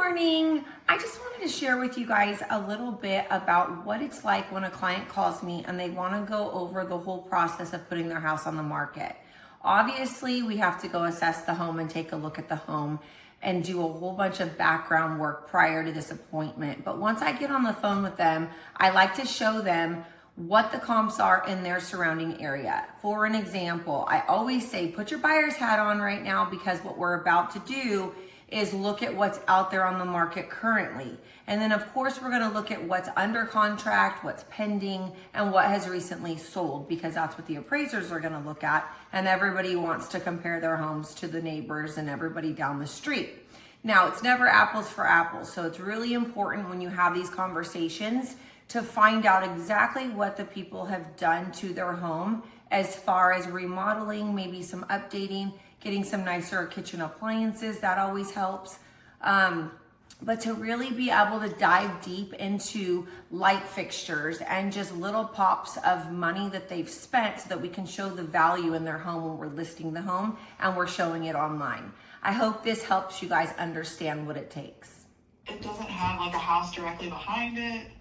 morning. I just wanted to share with you guys a little bit about what it's like when a client calls me and they want to go over the whole process of putting their house on the market. Obviously, we have to go assess the home and take a look at the home and do a whole bunch of background work prior to this appointment. But once I get on the phone with them, I like to show them what the comps are in their surrounding area. For an example, I always say, put your buyer's hat on right now, because what we're about to do is look at what's out there on the market currently. And then of course, we're gonna look at what's under contract, what's pending, and what has recently sold, because that's what the appraisers are gonna look at. And everybody wants to compare their homes to the neighbors and everybody down the street. Now, it's never apples for apples. So it's really important when you have these conversations to find out exactly what the people have done to their home as far as remodeling, maybe some updating, getting some nicer kitchen appliances, that always helps. But to really be able to dive deep into light fixtures and just little pops of money that they've spent so that we can show the value in their home when we're listing the home and we're showing it online. I hope this helps you guys understand what it takes. It doesn't have like a house directly behind it.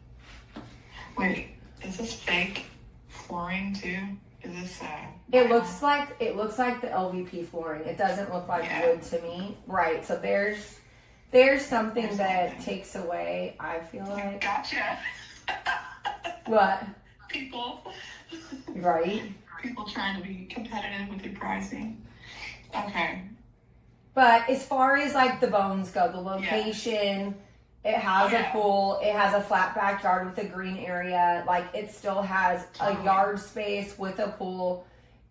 Wait, is this fake flooring too? Is this It looks like the LVP flooring. It doesn't look like wood to me. Right. So there's something that takes away, I feel like. Gotcha. What? People. Right. People trying to be competitive with your pricing. Okay. But as far as like the bones go, the location, it has a pool, it has a flat backyard with a green area, like it still has a yard space with a pool.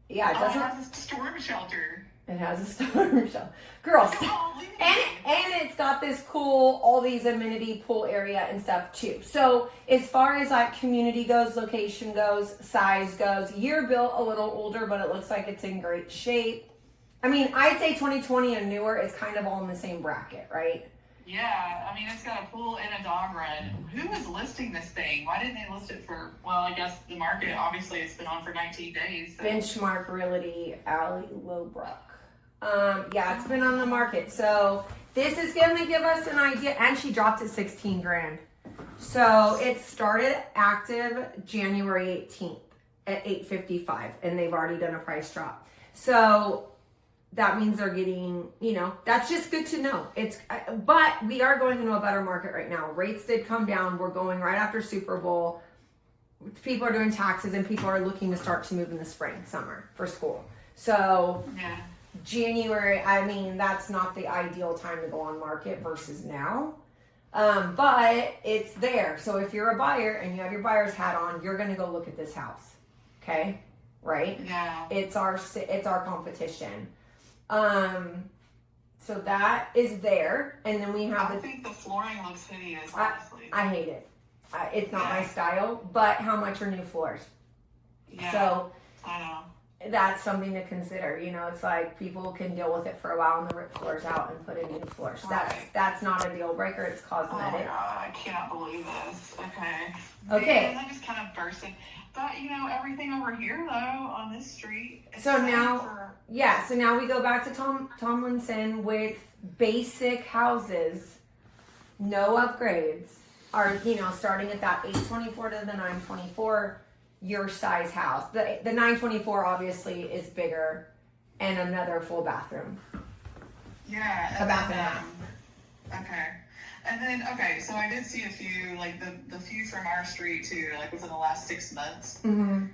Yeah, it doesn't. It has a storm shelter. It has a storm shelter. Girls. And it's got this cool, all these amenity pool area and stuff too. So as far as like community goes, location goes, size goes, year built a little older, but it looks like it's in great shape. I mean, I'd say 2020 and newer is kind of all in the same bracket, right? Yeah, I mean, it's got a pool and a dog run. Who is listing this thing? Why didn't they list it for, well, I guess the market, obviously, it's been on for 19 days. So. Benchmark Realty, Allie Lowbrook. Yeah, it's been on the market. So this is going to give us an idea. And she dropped it 16 grand. So it started active January 18th at 8:55, and they've already done a price drop. So that means they're getting, that's just good to know. But we are going into a better market right now. Rates did come down. We're going right after Super Bowl. People are doing taxes and people are looking to start to move in the spring, summer for school. So January, I mean, that's not the ideal time to go on market versus now. But it's there. So if you're a buyer and you have your buyer's hat on, you're going to go look at this house. Okay. Right. Yeah. It's our competition. So that is there, and then we have. I think the flooring looks hideous. Honestly, I hate it. It's not my style. But how much are new floors? Yeah. So I know. That's something to consider. It's like people can deal with it for a while and then rip floors out and put in new floors. Right. That's not a deal breaker. It's cosmetic. Oh my God, I cannot believe this. Okay. And I just kind of bursting. But everything over here though on this street. So now we go back to Tomlinson with basic houses, no upgrades, are starting at that 824 to the 924, your size house. The 924 obviously is bigger, and another full bathroom. Yeah. A bath and a half. Okay. And then, so I did see a few, like the few from our street too, like within the last 6 months. Mm-hmm.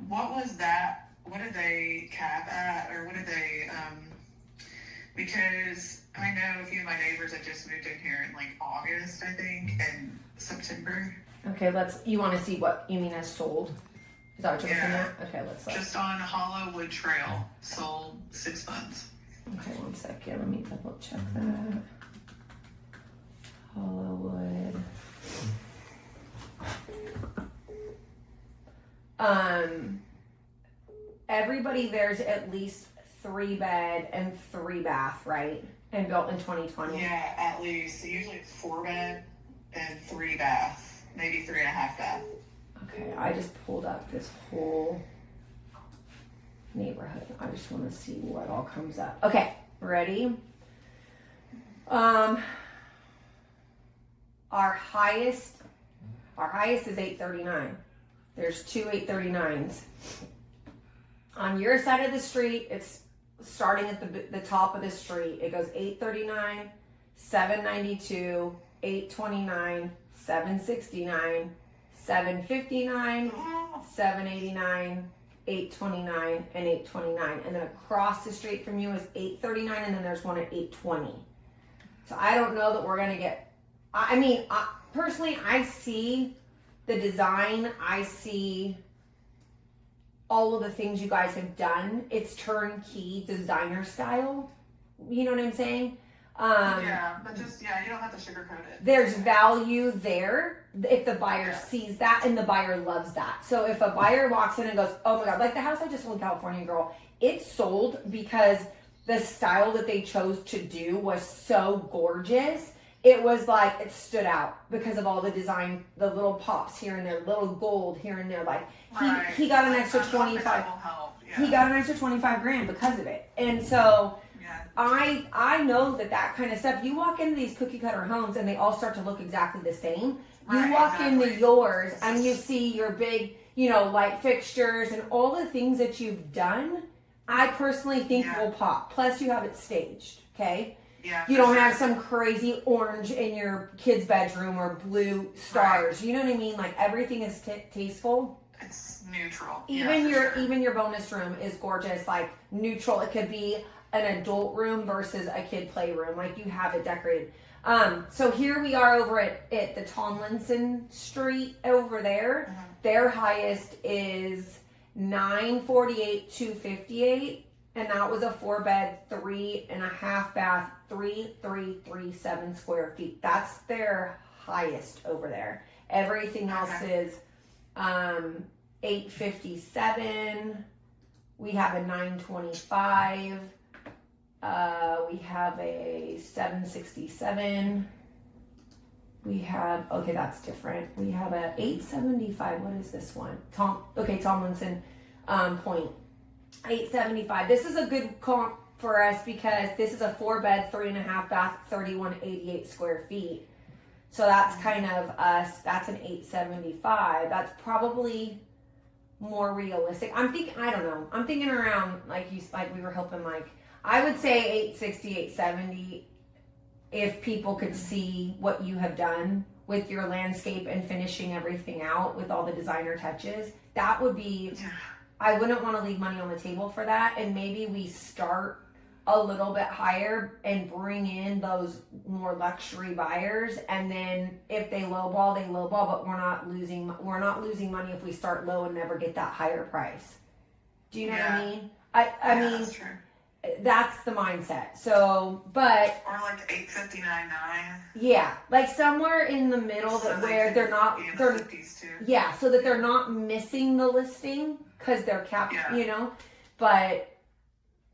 What was that? What did they cap at? Or what did they, because I know a few of my neighbors had just moved in here in like August, I think, and September. Okay, you want to see what you mean as sold? Is that what you're looking at? Okay, let's look. Just on Hollowwood Trail, sold 6 months. Okay, 1 second. Let me double check that. Hollowwood. Everybody there's at least 3 bed and 3 bath, right? And built in 2020. Yeah, at least. Usually it's 4 bed and 3 bath, maybe 3.5 bath. Okay, I just pulled up this whole neighborhood. I just want to see what all comes up. Okay, ready? Our highest is 839. There's two 839s. On your side of the street, it's starting at the top of the street. It goes 839, 792, 829, 769, 759, 789, 829, and 829. And then across the street from you is 839, and then there's one at 820. So I don't know that we're going to get, personally, I see the design. I see all of the things you guys have done. It's turnkey designer style. You know what I'm saying? But just, you don't have to sugarcoat it. There's value there if the buyer sees that, and the buyer loves that. So if a buyer walks in and goes, oh my God, like the house I just sold in California, girl, it sold because the style that they chose to do was so gorgeous. It was like, it stood out because of all the design, the little pops here and there, little gold here and there. Like he got an extra 25. He got an extra 25 grand because of it. And so I know that kind of stuff. You walk into these cookie cutter homes and they all start to look exactly the same. You walk into yours and you see your big, light fixtures and all the things that you've done. I personally think will pop. Plus you have it staged. Okay. Yeah, you don't have some crazy orange in your kid's bedroom or blue stars. You know what I mean? Like everything is tasteful. It's neutral. Even your bonus room is gorgeous, like neutral. It could be an adult room versus a kid playroom. Like you have it decorated. So here we are over at the Tomlinson Street over there. Mm-hmm. Their highest is 948, 258. And that was a 4-bed, 3.5 bath, 3,337 square feet. That's their highest over there. Everything else is 857. We have a 925. We have a 767. We have, that's different. We have a 875. What is this one? Tomlinson Point. 875. This is a good comp for us because this is a 4-bed, 3.5 bath, 3,188 square feet. So that's kind of us. That's an 875. That's probably more realistic. I don't know. I'm thinking around like we were hoping like I would say 860, 870 if people could see what you have done with your landscape and finishing everything out with all the designer touches. That would be I wouldn't want to leave money on the table for that, and maybe we start a little bit higher and bring in those more luxury buyers, and then if they lowball, they lowball, but we're not losing money if we start low and never get that higher price. Do you know what I mean? I mean, that's true. That's the mindset. So, but or like 859.9. Yeah, like somewhere in the middle so where they're not in the 50s too. Yeah, so that they're not missing the listing because they're capped, But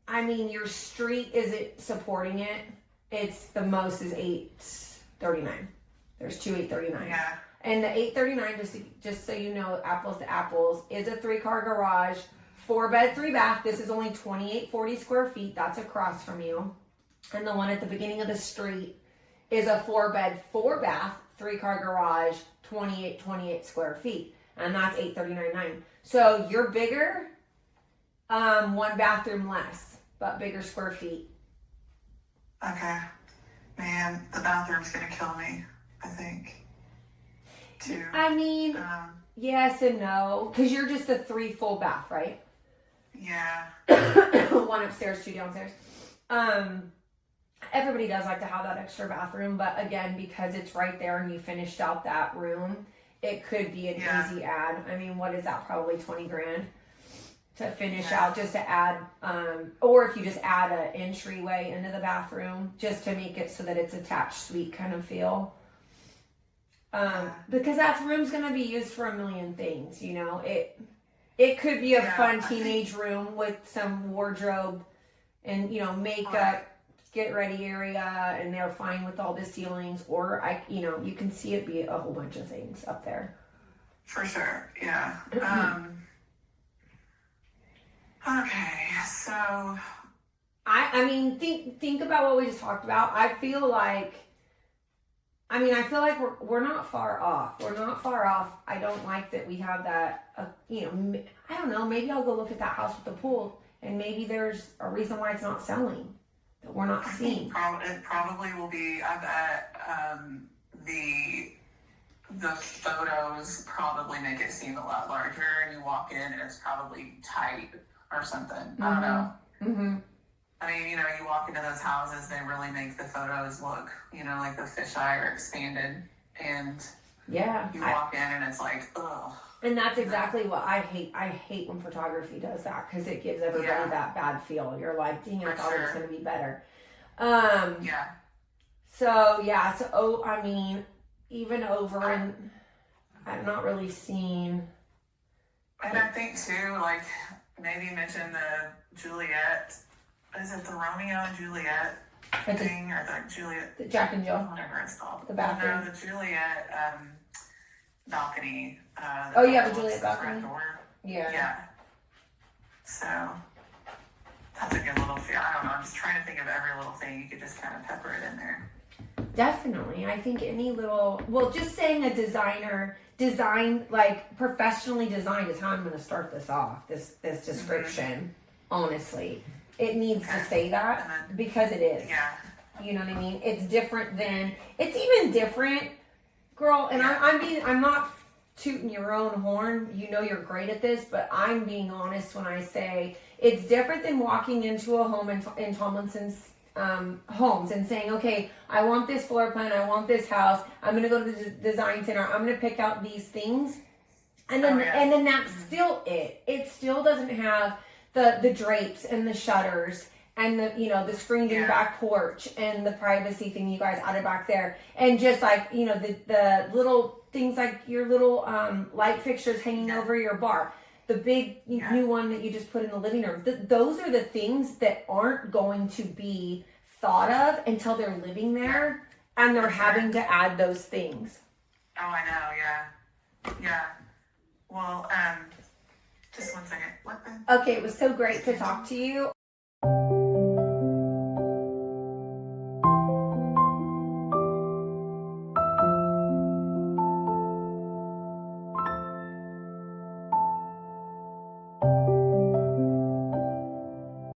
I mean, your street isn't supporting it. It's the most is 839. There's two 839s. Yeah. And the 839, just so you know, apples to apples, is a 3-car garage. 4-bed, 3-bath. This is only 2,840 square feet. That's across from you. And the one at the beginning of the street is a 4-bed, 4-bath, 3-car garage, 2,828 square feet. And that's 839.9. So you're bigger, 1 bathroom less, but bigger square feet. Okay. Man, the bathroom's going to kill me, I think. Too. I mean, yes and no. Because you're just a 3 full bath, right? Yeah. 1 upstairs, 2 downstairs. Everybody does like to have that extra bathroom, but again, because it's right there and you finished out that room, it could be an easy add. I mean, what is that? Probably 20 grand to finish out, just to add, or if you just add an entryway into the bathroom, just to make it so that it's attached suite kind of feel. Because that room's going to be used for a million things, It could be a fun teenage room with some wardrobe and, makeup, get ready area, and they're fine with all the ceilings. Or, you can see it be a whole bunch of things up there. For sure, yeah. Okay, so... I mean, think about what we just talked about. I feel like I mean, I feel like we're not far off. We're not far off. I don't like that we have that, you know, I don't know, maybe I'll go look at that house with the pool and maybe there's a reason why it's not selling that we're not seeing. It probably will be, I bet, the photos probably make it seem a lot larger and you walk in and it's probably tight or something. I don't know. Mm-hmm. I mean, you know, you walk into those houses, they really make the photos look, you know, like the fisheye are expanded. And yeah, you walk in and it's like, ugh. And that's exactly what I hate. I hate when photography does that because it gives everybody that bad feel. You're like, dang, I thought it was going to be better. Yeah. So, yeah. So, I mean, even over and I'm not really seeing. And I think too, like, maybe mention the Juliet. Is it the Romeo and Juliet thing, or the Juliet? The Jack and Jill. Whatever it's called. The bathroom. No, the Juliet balcony. Oh, yeah, the Juliet balcony. Yeah. Yeah. So that's a good little feel. I don't know. I'm just trying to think of every little thing you could just kind of pepper it in there. Definitely. I think any little, well, just saying a design, like professionally designed is how I'm going to start this off, this description, honestly. It needs to say that because it is. Yeah. You know what I mean? It's different than, it's even different, girl, and I'm not tooting your own horn. You know you're great at this, but I'm being honest when I say it's different than walking into a home in Tomlinson's homes and saying, okay, I want this floor plan, I want this house, I'm going to go to the design center, I'm going to pick out these things. And then, and then that's still it. It still doesn't have the drapes and the shutters and the, you know, the screened in back porch and the privacy thing you guys added back there. And just like, you know, the little things like your little light fixtures hanging over your bar. The big new one that you just put in the living room. Those are the things that aren't going to be thought of until they're living there and they're having to add those things. Oh, I know. Yeah. Yeah. Well, just one second. What the? Okay, it was so great to talk to you.